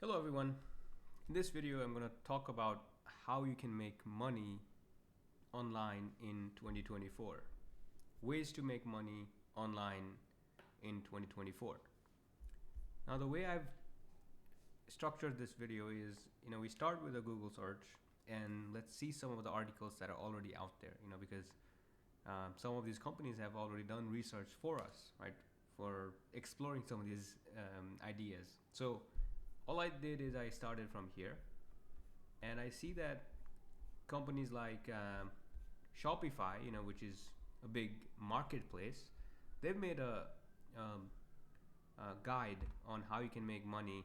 Hello everyone. In this video I'm going to talk about how you can make money online in 2024. Ways to make money online in 2024. Now the way I've structured this video is, we start with a Google search and let's see some of the articles that are already out there, because some of these companies have already done research for us, right? For exploring some of these ideas. So all I did is I started from here and I see that companies like Shopify, which is a big marketplace, they've made a guide on how you can make money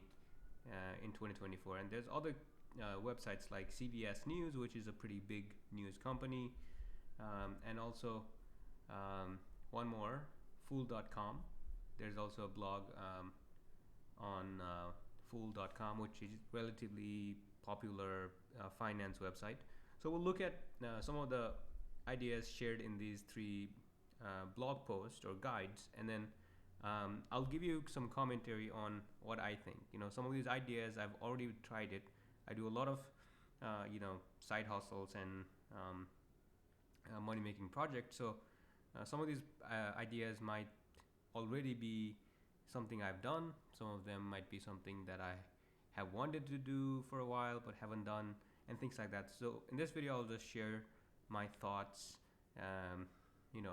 in 2024. And there's other websites like CBS News, which is a pretty big news company, and also one more, fool.com. There's also a blog on fool.com, which is relatively popular finance website. So we'll look at some of the ideas shared in these three blog posts or guides, and then I'll give you some commentary on what I think. Some of these ideas I've already tried it. I do a lot of side hustles and money making projects. So some of these ideas might already be something I've done. Some of them might be something that I have wanted to do for a while but haven't done, and things like that. So in this video I'll just share my thoughts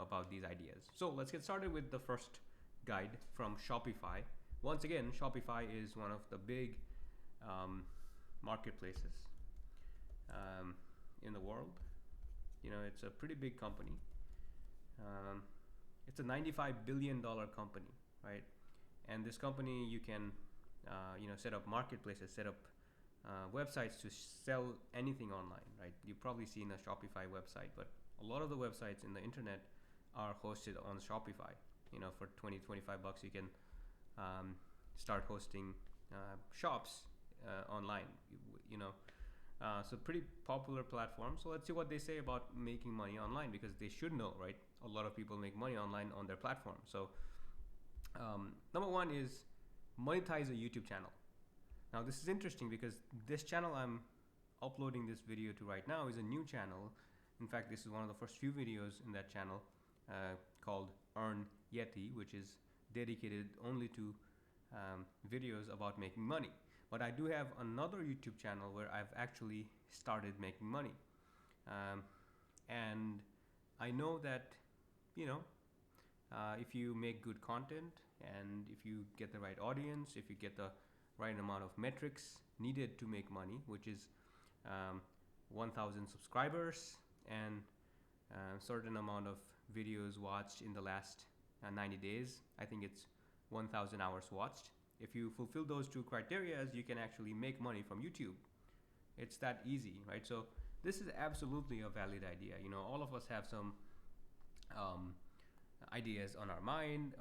about these ideas. So let's get started with the first guide from Shopify. Once again, Shopify is one of the big marketplaces in the world. It's a pretty big company. It's a $95 billion company, right? And this company, you can set up marketplaces, set up websites to sell anything online, right? You've probably seen a Shopify website, but a lot of the websites in the internet are hosted on Shopify. For 20-25 bucks, you can start hosting shops online. So pretty popular platform. So let's see what they say about making money online, because they should know, right? A lot of people make money online on their platform. So number one is monetize a YouTube channel. Now this is interesting because this channel I'm uploading this video to right now is a new channel. In fact, this is one of the first few videos in that channel called Earn Yeti, which is dedicated only to videos about making money. But I do have another YouTube channel where I've actually started making money. And I know that, if you make good content and if you get the right audience, if you get the right amount of metrics needed to make money, which is 1,000 subscribers and a certain amount of videos watched in the last 90 days. I think it's 1,000 hours watched. If you fulfill those two criteria, you can actually make money from YouTube. It's that easy, right? So this is absolutely a valid idea. All of us have some ideas on our mind.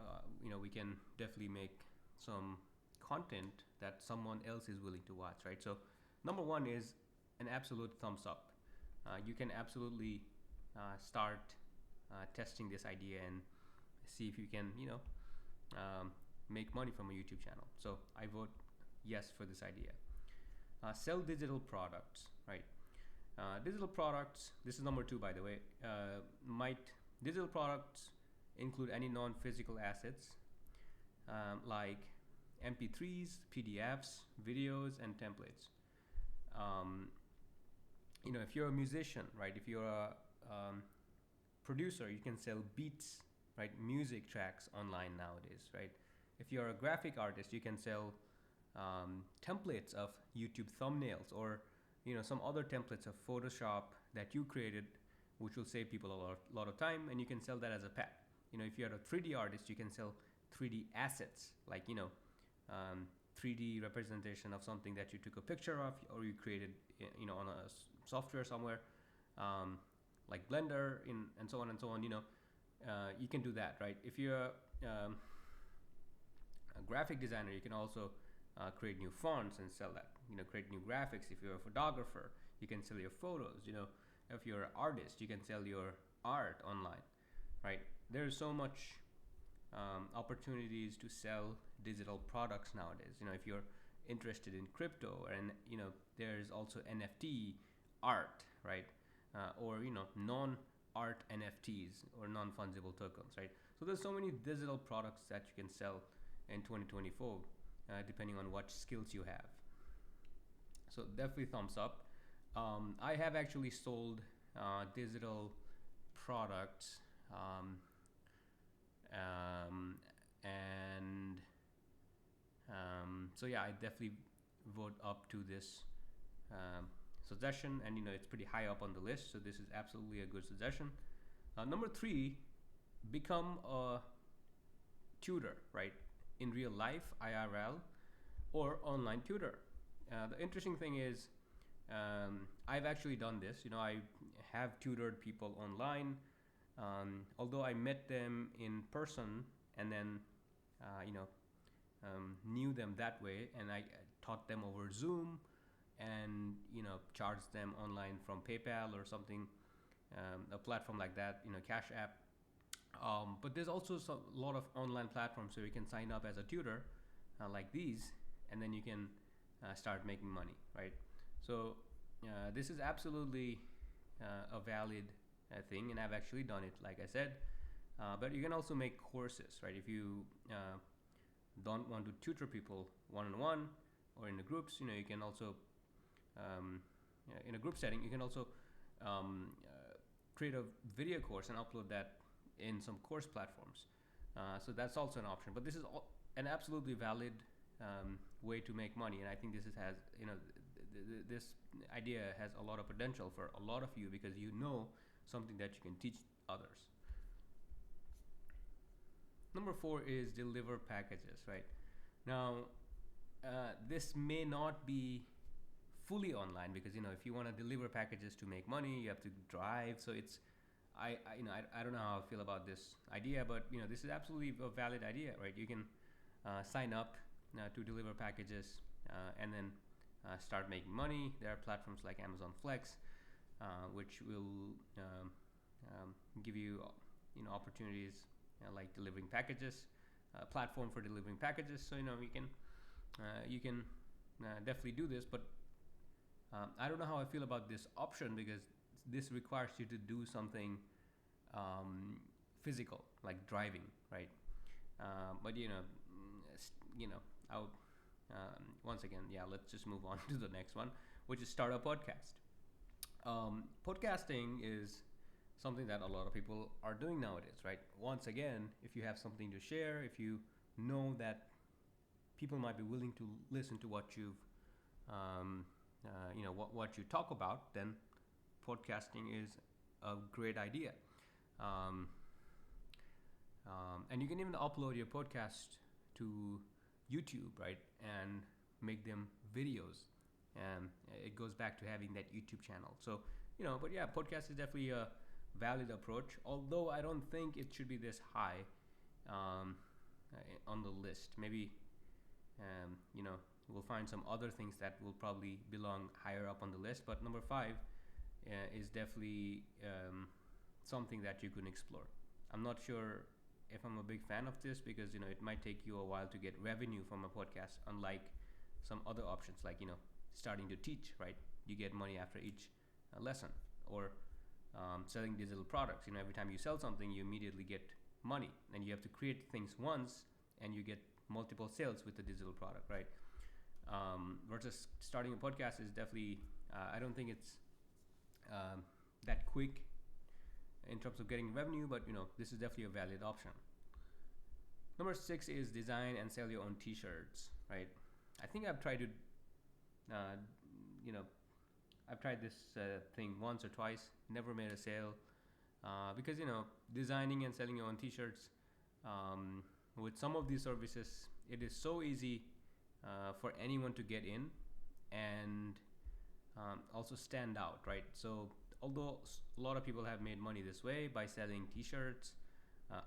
We can definitely make some content that someone else is willing to watch, right? So number one is an absolute thumbs up. You can absolutely start testing this idea and see if you can, make money from a YouTube channel. So I vote yes for this idea. Sell digital products, right? Digital products, this is number two, by the way. Digital products include any non-physical assets like MP3s, PDFs, videos, and templates. If you're a musician, right? If you're a producer, you can sell beats, right? Music tracks online nowadays, right? If you're a graphic artist, you can sell templates of YouTube thumbnails or some other templates of Photoshop that you created, which will save people a lot of time, and you can sell that as a pack. If you're a 3D artist, you can sell 3D assets, like 3D representation of something that you took a picture of or you created on a software somewhere, like Blender and so on and so on. You can do that, right? If you're a graphic designer, you can also create new fonts and sell that. Create new graphics. If you're a photographer, you can sell your photos. If you're an artist, you can sell your art online, right? There's so much opportunities to sell digital products nowadays. If you're interested in crypto, and there's also NFT art, right? Or non-art NFTs or non-fungible tokens, right? So there's so many digital products that you can sell in 2024, depending on what skills you have. So definitely thumbs up. I have actually sold digital products, um, and so yeah, I definitely vote up to this suggestion, and it's pretty high up on the list. So this is absolutely a good suggestion. Number 3, become a tutor, right? In real life, IRL, or online tutor. The interesting thing is, I've actually done this. I have tutored people online, although I met them in person and then, knew them that way, and I taught them over Zoom, and charged them online from PayPal or something, a platform like that, Cash App. But there's also a lot of online platforms where you can sign up as a tutor, like these, and then you can start making money, right? So this is absolutely a valid thing, and I've actually done it, like I said. But you can also make courses, right? If you don't want to tutor people one-on-one or in the groups, you can also, in a group setting, you can also create a video course and upload that in some course platforms. So that's also an option. But this is an absolutely valid way to make money, and I think this has this idea has a lot of potential for a lot of you, because something that you can teach others. Number 4 is deliver packages, right? Now, this may not be fully online, because if you want to deliver packages to make money, you have to drive. So it's I don't know how I feel about this idea, but this is absolutely a valid idea, right? You can sign up to deliver packages, and then start making money. There are platforms like Amazon Flex, which will give you opportunities, like delivering packages, platform for delivering packages. So you can definitely do this, but I don't know how I feel about this option, because this requires you to do something physical, like driving, right? But I'll once again, yeah, let's just move on to the next one, which is start a podcast. Podcasting is something that a lot of people are doing nowadays, right? Once again, if you have something to share, if you know that people might be willing to listen to what you've, what you talk about, then podcasting is a great idea. And you can even upload your podcast to YouTube, right? And make them videos. And it goes back to having that YouTube channel. So, but yeah, podcast is definitely a valid approach, although I don't think it should be this high on the list. Maybe, we'll find some other things that will probably belong higher up on the list. But number 5 is definitely something that you can explore. I'm not sure if I'm a big fan of this, because it might take you a while to get revenue from a podcast, unlike some other options, like starting to teach, right? You get money after each lesson, or selling digital products. Every time you sell something, you immediately get money, and you have to create things once, and you get multiple sales with the digital product, right? Versus starting a podcast is definitely, I don't think it's that quick in terms of getting revenue, but this is definitely a valid option. Number 6 is design and sell your own t-shirts, right? I think I've tried to I've tried this thing once or twice, never made a sale, because designing and selling your own t-shirts, with some of these services, it is so easy for anyone to get in and also stand out, right? So although a lot of people have made money this way by selling t-shirts,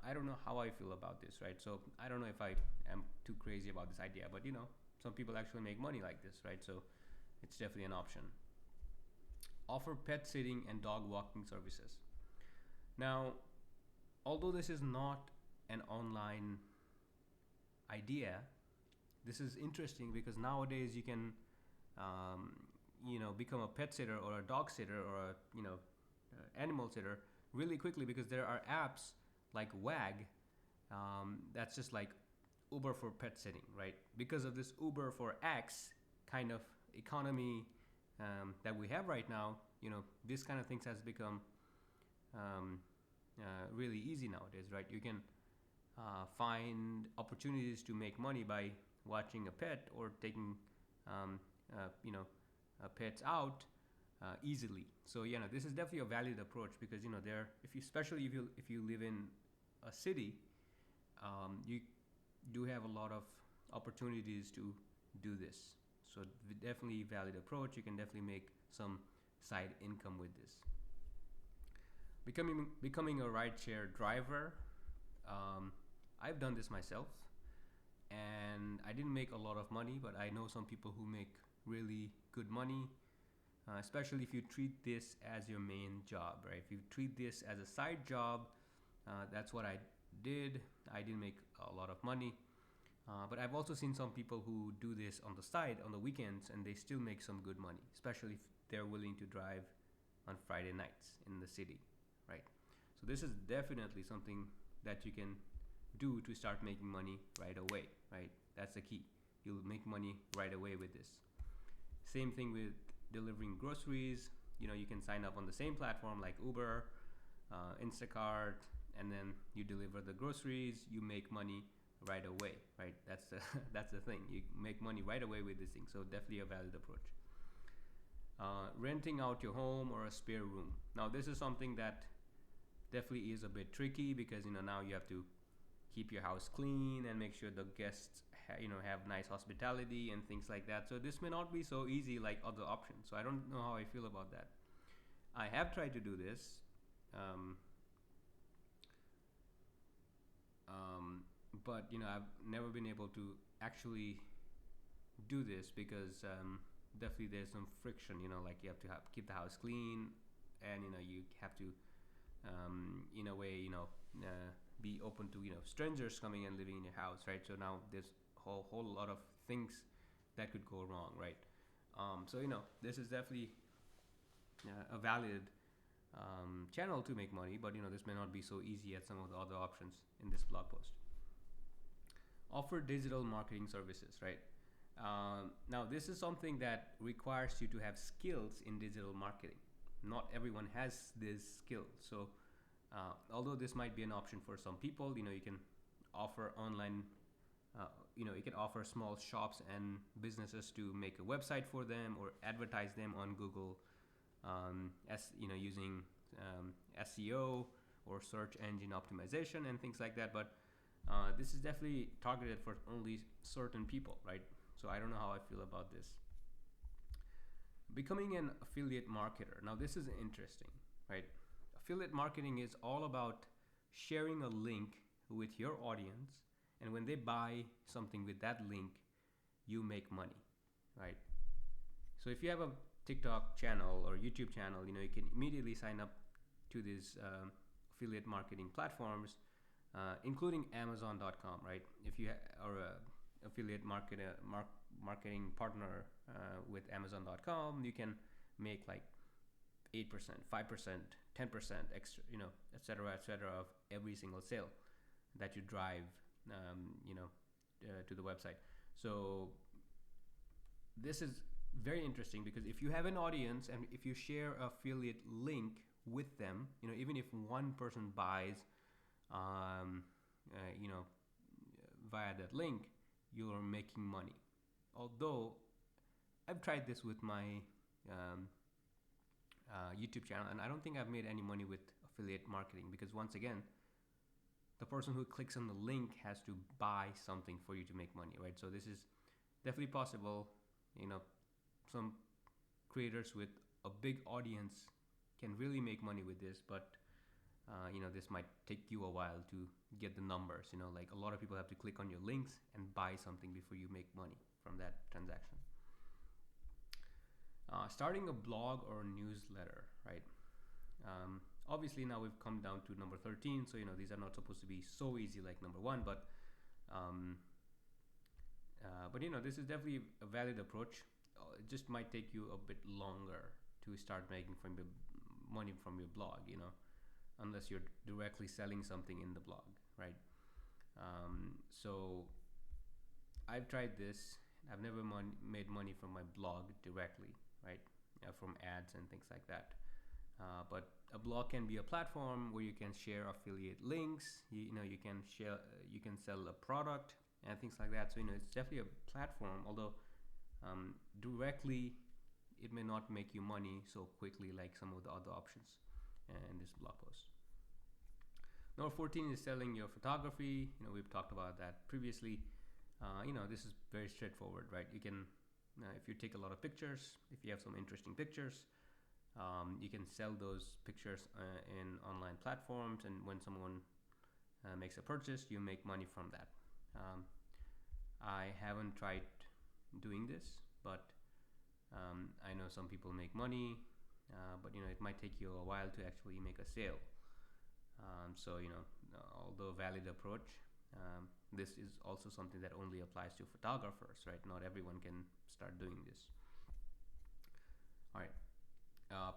I don't know how I feel about this, right? So I don't know if I am too crazy about this idea, but some people actually make money like this, right? So it's definitely an option. Offer pet sitting and dog walking services. Now, although this is not an online idea, this is interesting because nowadays you can, um, become a pet sitter or a dog sitter or a animal sitter really quickly because there are apps like Wag, that's just like Uber for pet sitting, right? Because of this Uber for X kind of economy that we have right now, this kind of things has become um, really easy nowadays, right? You can find opportunities to make money by watching a pet or taking um, pets out easily. So this is definitely a valid approach because there, if you, especially if you live in a city, you do have a lot of opportunities to do this. So definitely valid approach. You can definitely make some side income with this. Becoming a rideshare driver. I've done this myself, and I didn't make a lot of money, but I know some people who make really good money, especially if you treat this as your main job, right? If you treat this as a side job, that's what I did. I didn't make a lot of money, but I've also seen some people who do this on the side on the weekends, and they still make some good money, especially if they're willing to drive on Friday nights in the city, right? So this is definitely something that you can do to start making money right away, right? That's the key. You'll make money right away with this. Same thing with delivering groceries. You can sign up on the same platform like Uber, Instacart, and then you deliver the groceries. You make money right away, right? That's the that's the thing. You make money right away with this thing. So definitely a valid approach. Renting out your home or a spare room. Now this is something that definitely is a bit tricky because now you have to keep your house clean and make sure the guests have nice hospitality and things like that. So this may not be so easy like other options. So I don't know how I feel about that. I have tried to do this, but I've never been able to actually do this because definitely there's some friction. Like you have to keep the house clean, and you have to in a way be open to strangers coming and living in your house, right? So now there's whole lot of things that could go wrong, right? So this is definitely a valid channel to make money, but this may not be so easy as some of the other options in this blog post. Offer digital marketing services, right? Now this is something that requires you to have skills in digital marketing. Not everyone has this skill, so although this might be an option for some people, you can offer online, you can offer small shops and businesses to make a website for them or advertise them on Google, using SEO or search engine optimization and things like that. But this is definitely targeted for only certain people, right? So I don't know how I feel about this. Becoming an affiliate marketer. Now this is interesting, right? Affiliate marketing is all about sharing a link with your audience, and when they buy something with that link, you make money, right? So if you have a TikTok channel or YouTube channel, you can immediately sign up to these affiliate marketing platforms, including Amazon.com, right? If you are a affiliate marketing partner with Amazon.com, you can make like 8%, 5%, 10% extra, et cetera, of every single sale that you drive, to the website. So this is very interesting because if you have an audience and if you share an affiliate link with them, even if one person buys, via that link, you're making money. Although I've tried this with my YouTube channel, and I don't think I've made any money with affiliate marketing because once again, the person who clicks on the link has to buy something for you to make money, right? So this is definitely possible. Some creators with a big audience can really make money with this, but this might take you a while to get the numbers. Like a lot of people have to click on your links and buy something before you make money from that transaction. Starting a blog or newsletter, right? Obviously now we've come down to number 13, so these are not supposed to be so easy like number 1, but But this is definitely a valid approach. It just might take you a bit longer to start making from your money from your blog, unless you're directly selling something in the blog, right? So I've tried this. I've never made money from my blog directly, right? From ads and things like that. But a blog can be a platform where you can share affiliate links. You can share, you can sell a product and things like that. So it's definitely a platform. Although directly, it may not make you money so quickly like some of the other options in this blog post. Number 14 is selling your photography. We've talked about that previously. This is very straightforward, right? You can, if you take a lot of pictures, if you have some interesting pictures, you can sell those pictures in online platforms, and when someone makes a purchase, you make money from that. I haven't tried doing this, but I know some people make money, but it might take you a while to actually make a sale. So although a valid approach, this is also something that only applies to photographers, right? Not everyone can start doing this. All right.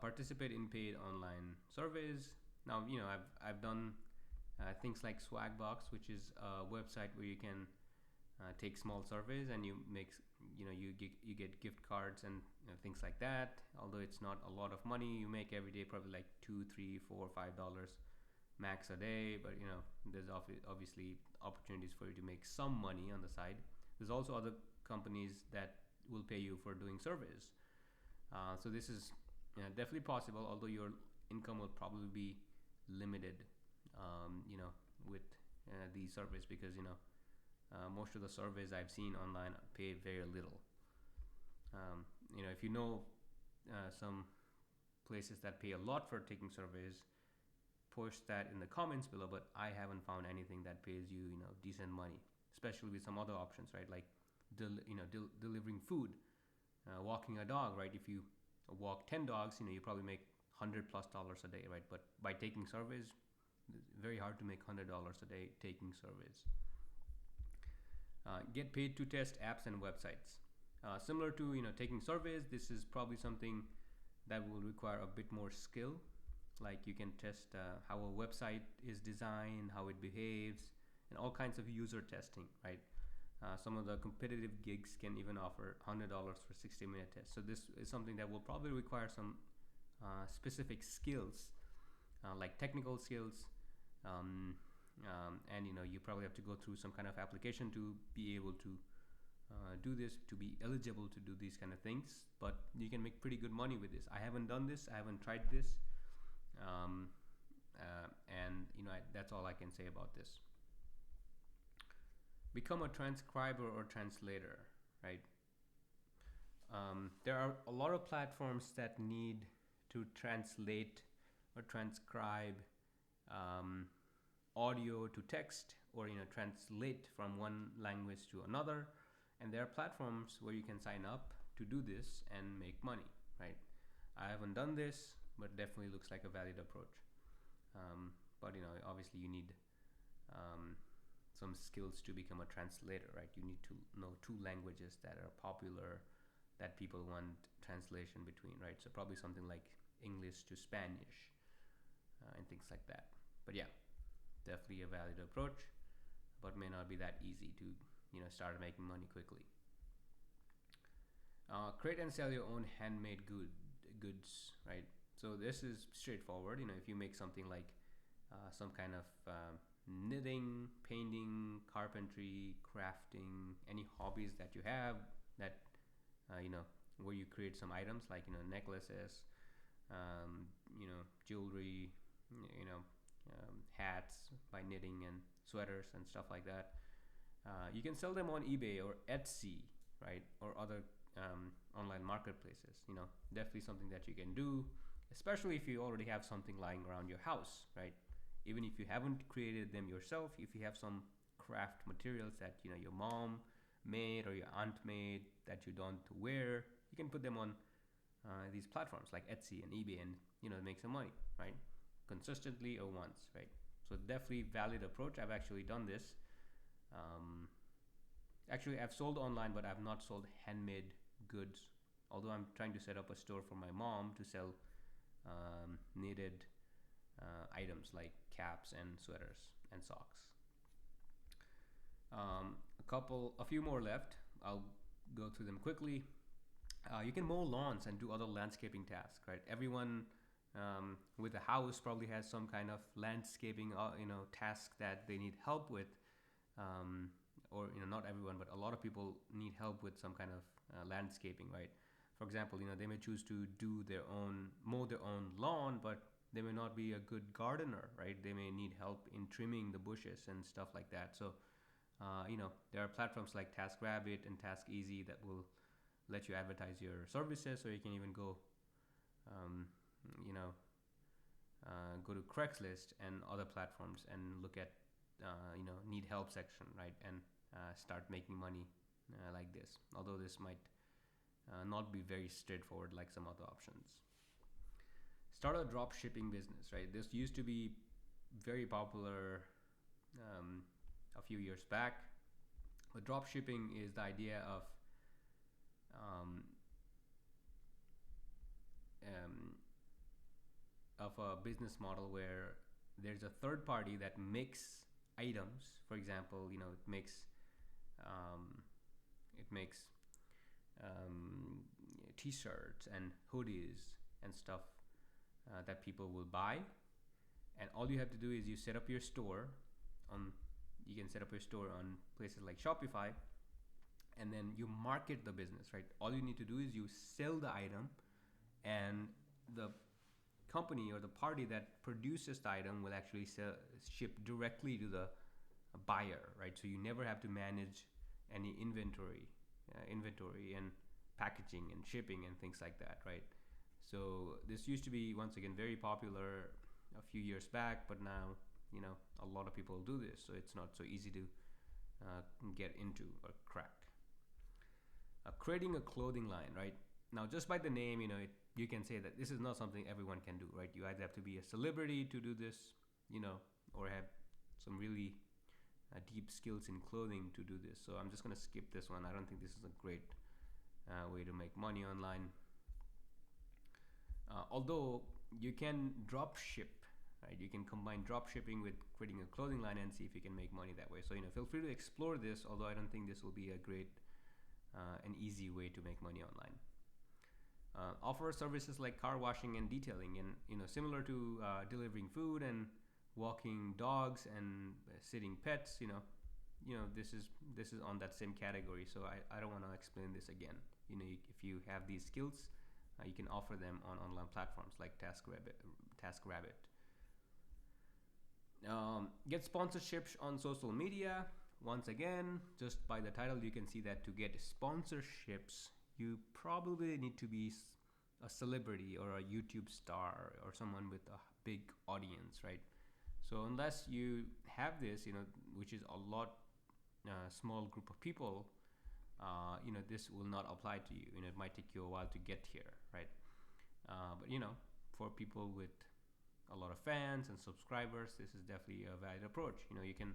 Participate in paid online surveys. Now, I've done things like Swagbox, which is a website where you can take small surveys and you make, you get gift cards and things like that. Although it's not a lot of money, you make every day probably like $2, $3, $4, $5 max a day. But there's obviously opportunities for you to make some money on the side. There's also other companies that will pay you for doing surveys. So this is definitely possible, although your income will probably be limited, with these surveys, because most of the surveys I've seen online pay very little. If some places that pay a lot for taking surveys, post that in the comments below. But I haven't found anything that pays you decent money, especially with some other options, right? Like delivering food, walking a dog, right? If you walk 10 dogs, you probably make $100+ a day, right? But by taking surveys, it's very hard to make $100 a day taking surveys. Get paid to test apps and websites. Similar to taking surveys, this is probably something that will require a bit more skill. Like you can test how a website is designed, how it behaves, and all kinds of user testing, right? Some of the competitive gigs can even offer $100 for 60-minute tests. So this is something that will probably require some specific skills, like technical skills, and you probably have to go through some kind of application to be able to do this, to be eligible to do these kind of things. But you can make pretty good money with this. I haven't done this. I haven't tried this. And that's all I can say about this. Become a transcriber or translator, right? There are a lot of platforms that need to translate or transcribe audio to text, or translate from one language to another. And there are platforms where you can sign up to do this and make money, right? I haven't done this, but definitely looks like a valid approach. But obviously you need some skills to become a translator, right? You need to know 2 languages that are popular, that people want translation between, right? So probably something like English to Spanish, and things like that. But yeah, definitely a valid approach, but may not be that easy to start making money quickly. Create and sell your own handmade goods, right? So this is straightforward. If you make something like some kind of knitting, painting, carpentry, crafting, any hobbies that you have, that where you create some items like necklaces, jewelry, hats by knitting, and sweaters and stuff like that. You can sell them on eBay or Etsy, right, or other online marketplaces. Definitely something that you can do, especially if you already have something lying around your house, right? Even if you haven't created them yourself, if you have some craft materials that your mom made or your aunt made that you don't wear, you can put them on these platforms like Etsy and eBay, and make some money, right? Consistently or once, right? So definitely valid approach. I've actually done this. Actually, I've sold online, but I've not sold handmade goods. Although I'm trying to set up a store for my mom to sell knitted items like caps and sweaters and socks. A few more left. I'll go through them quickly. You can mow lawns and do other landscaping tasks, right? Everyone with a house probably has some kind of landscaping, task that they need help with, um, or not everyone, but a lot of people need help with some kind of landscaping, right? For example, they may choose to mow their own lawn, but they may not be a good gardener, right? They may need help in trimming the bushes and stuff like that. So, there are platforms like TaskRabbit and TaskEasy that will let you advertise your services, or you can even um, you know, go to Craigslist and other platforms and look at, need help section, right? And start making money like this. Although this might not be very straightforward like some other options. Start a drop shipping business, right? This used to be very popular a few years back. But drop shipping is the idea um, um, of a business model where there's a third party that makes items. For example, um, it makes t-shirts and hoodies and stuff that people will buy, and all you have to do is you set up your store on you can set up your store on places like Shopify, and then you market the business, right? All you need to do is you sell the item, and the company or the party that produces the item will actually ship directly to the buyer, right? So you never have to manage any inventory and packaging and shipping and things like that, right? So this used to be, once again, very popular a few years back, but now a lot of people do this, so it's not so easy to get into or crack. Creating a clothing line, right? Now, just by the name, you can say that this is not something everyone can do, right? You either have to be a celebrity to do this, or have some really deep skills in clothing to do this. So I'm just going to skip this one. I don't think this is a great way to make money online. Although you can drop ship, right? You can combine drop shipping with creating a clothing line and see if you can make money that way. So feel free to explore this. Although I don't think this will be a great and easy way to make money online. Offer services like car washing and detailing, and similar to delivering food and walking dogs and sitting pets. This is on that same category. So I don't want to explain this again. If you have these skills, you can offer them on online platforms like TaskRabbit. Get sponsorships on social media. Once again, just by the title, you can see that to get sponsorships, you probably need to be a celebrity or a YouTube star or someone with a big audience, right? So unless you have this, which is a lot small group of people, this will not apply to you. It might take you a while to get here, right? But for people with a lot of fans and subscribers, this is definitely a valid approach. You can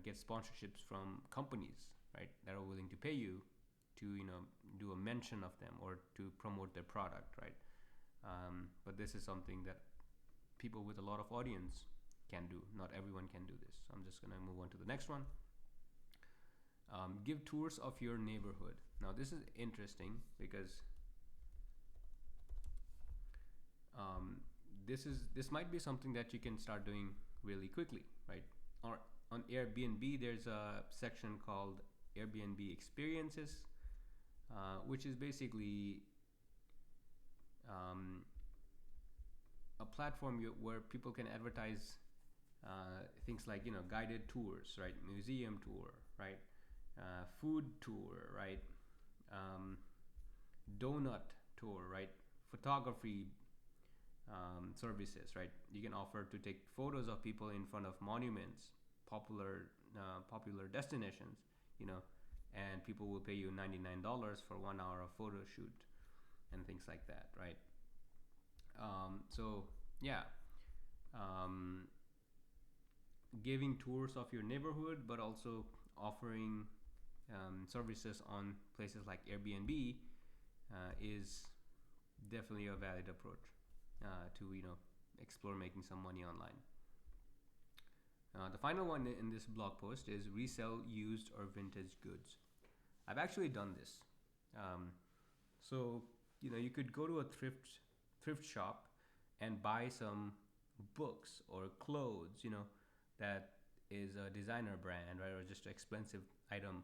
get sponsorships from companies, right, that are willing to pay you to do a mention of them or to promote their product, right? But this is something that people with a lot of audience can do. Not everyone can do this. So I'm just gonna move on to the next one. Give tours of your neighborhood. Now this is interesting because this might be something that you can start doing really quickly, right? Or on Airbnb, there's a section called Airbnb Experiences, which is basically a platform where people can advertise things like guided tours, right? Museum tour, right? Food tour, right? Donut tour, right? Photography services, right? You can offer to take photos of people in front of monuments, popular destinations, and people will pay you $99 for 1 hour of photo shoot and things like that, right? So yeah, giving tours of your neighborhood, but also offering services on places like Airbnb is definitely a valid approach to explore making some money online. The final one in this blog post is resell used or vintage goods. I've actually done this. So you could go to a thrift shop and buy some books or clothes, that is a designer brand, right, or just an expensive item,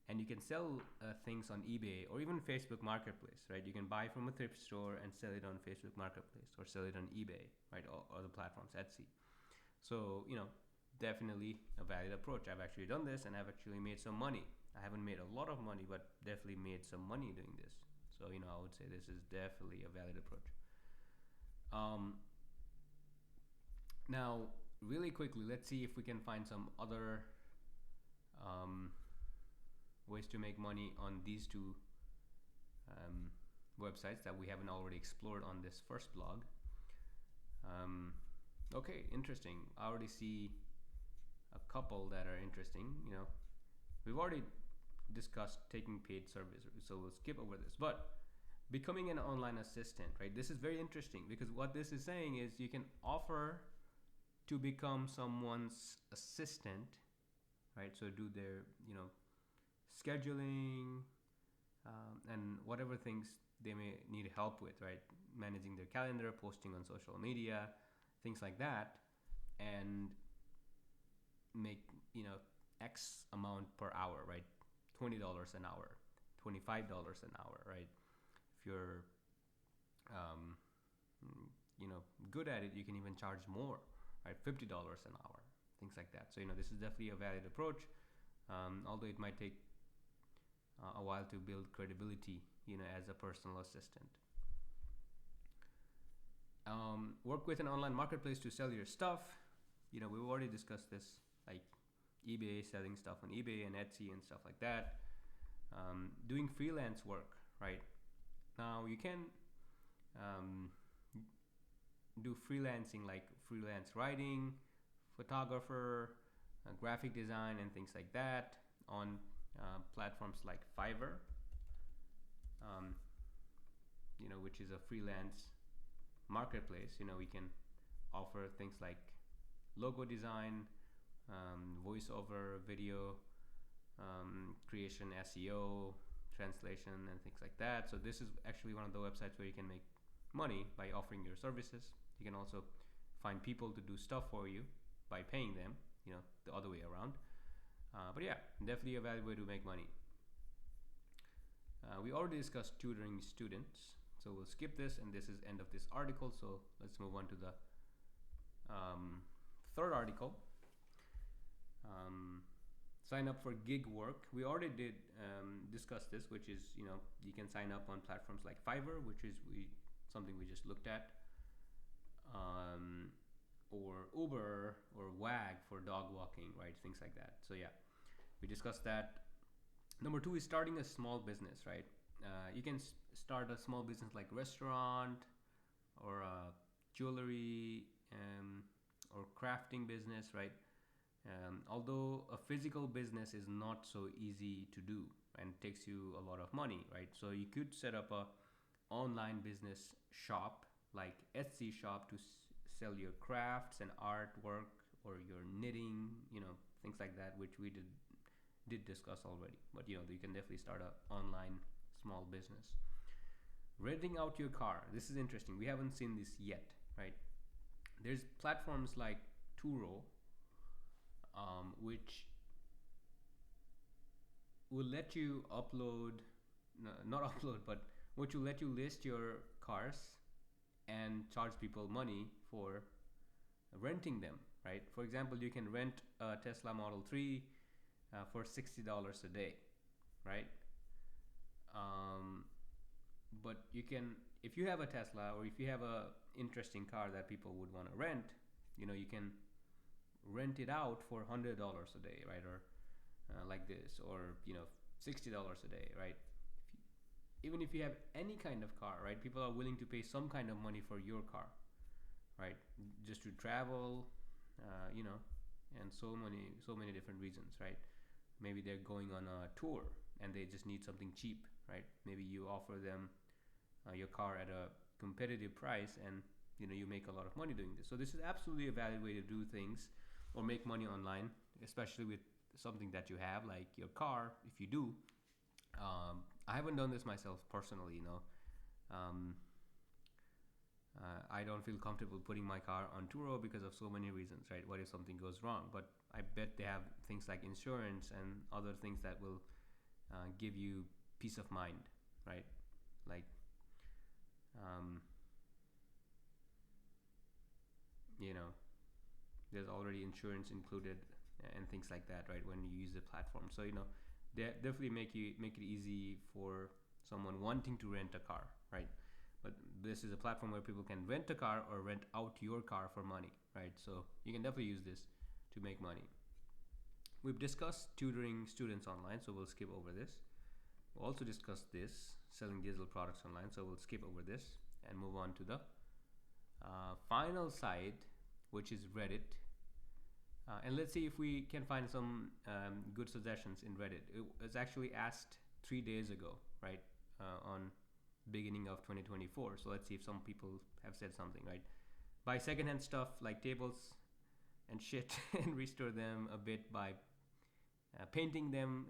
and you can sell things on eBay or even Facebook Marketplace, right? You can buy from a thrift store and sell it on Facebook Marketplace or sell it on eBay, right, or other platforms, Etsy. So definitely a valid approach. I've actually done this and I've actually made some money. I haven't made a lot of money, but definitely made some money doing this. So I would say this is definitely a valid approach. Now, really quickly, let's see if we can find some other ways to make money on these two websites that we haven't already explored on this first blog. Okay, interesting. I already see a couple that are interesting. We've already discussed taking paid services, so we'll skip over this. But becoming an online assistant, right? This is very interesting because what this is saying is you can offer to become someone's assistant, right? So do their, scheduling and whatever things they may need help with, right? Managing their calendar, posting on social media, things like that, and make, X amount per hour, right? $20 an hour, $25 an hour, right? If you're, good at it, you can even charge more, right? $50 an hour, things like that. So, this is definitely a valid approach, although it might take a while to build credibility, as a personal assistant. Work with an online marketplace to sell your stuff. We've already discussed this, like eBay, selling stuff on eBay and Etsy and stuff like that. Doing freelance work, right? Now you can do freelancing, like freelance writing, photographer, graphic design, and things like that on platforms like Fiverr, which is a freelance marketplace. We can offer things like logo design, voiceover, video creation, SEO, translation, and things like that. So this is actually one of the websites where you can make money by offering your services. You can also find people to do stuff for you by paying them, the other way around. But yeah, definitely a valid way to make money. We already discussed tutoring students, so we'll skip this, and this is end of this article. So let's move on to the third article. Sign up for gig work. We already did discuss this, which is you can sign up on platforms like Fiverr, which is something we just looked at, or Uber or Wag for dog walking, right? Things like that. So yeah, we discussed that. Number 2 is starting a small business, right? You can start a small business like restaurant or jewelry or crafting business, right? Although a physical business is not so easy to do and takes you a lot of money, right? So you could set up a online business shop like Etsy shop to sell your crafts and artwork or your knitting, things like that, which we did discuss already. But you can definitely start an online small business. Renting out your car. This is interesting. We haven't seen this yet, right? There's platforms like Turo, which will let you not upload, but which will let you list your cars and charge people money for renting them, right? For example, you can rent a Tesla Model 3 for $60 a day, right? But you can, if you have a Tesla or if you have a interesting car that people would want to rent, you can rent it out for $100 a day, right? Or like this, or $60 a day, right? Even if you have any kind of car, right? People are willing to pay some kind of money for your car, right? Just to travel, and so many different reasons, right? maybe they're going on a tour and they just need something cheap, right? Maybe you offer them your car at a competitive price, and you make a lot of money doing this. So this is absolutely a valid way to do things or make money online, especially with something that you have like your car. If you do, I haven't done this myself personally. Um, I don't feel comfortable putting my car on Turo because of so many reasons, right? What if something goes wrong? But I bet they have things like insurance and other things that will give you peace of mind, right? Like, um, you know, there's already insurance included and things like that, right? When you use the platform, so they definitely make it easy for someone wanting to rent a car, right? But this is a platform where people can rent a car or rent out your car for money, right? So you can definitely use this to make money. We've discussed tutoring students online, so we'll skip over this. We'll also discuss this, selling digital products online, so we'll skip over this and move on to the final site, which is Reddit. And let's see if we can find some good suggestions in Reddit. It was actually asked 3 days ago, right, on beginning of 2024. So let's see if some people have said something, right? Buy secondhand stuff like tables and shit and restore them a bit by painting them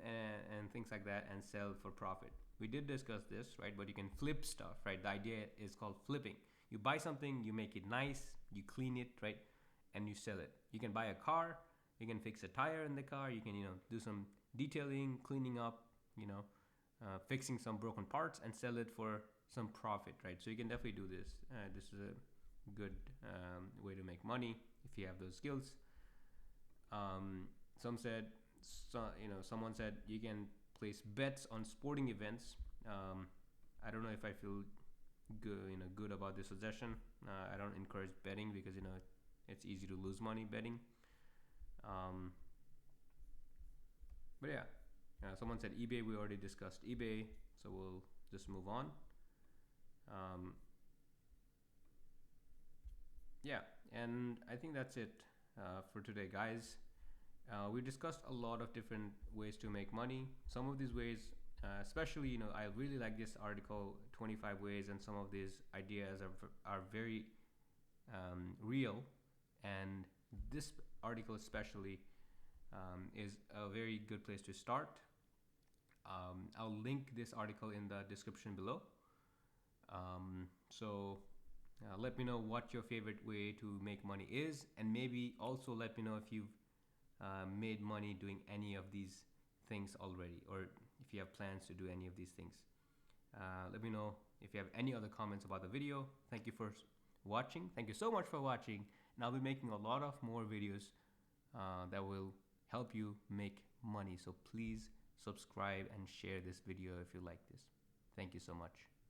and things like that, and sell for profit. We did discuss this, right? But you can flip stuff, right? The idea is called flipping. You buy something, you make it nice, you clean it, right, and you sell it. You can buy a car, you can fix a tire in the car, you can do some detailing, cleaning up, fixing some broken parts and sell it for some profit, right? So you can definitely do this. This is a good way to make money if you have those skills. Someone said you can place bets on sporting events. I don't know if I feel good about this suggestion. I don't encourage betting because it's easy to lose money betting. But yeah, someone said eBay. We already discussed eBay, so we'll just move on. Yeah, and I think that's it for today, guys. We discussed a lot of different ways to make money. Some of these ways, especially, I really like this article, 25 ways, and some of these ideas are very real. And this article especially is a very good place to start. I'll link this article in the description below. So let me know what your favorite way to make money is, and maybe also let me know if you've made money doing any of these things already, or if you have plans to do any of these things. Let me know if you have any other comments about the video. Thank you for watching. Thank you so much for watching, and I'll be making a lot of more videos that will help you make money. So please subscribe and share this video if you like this. Thank you so much.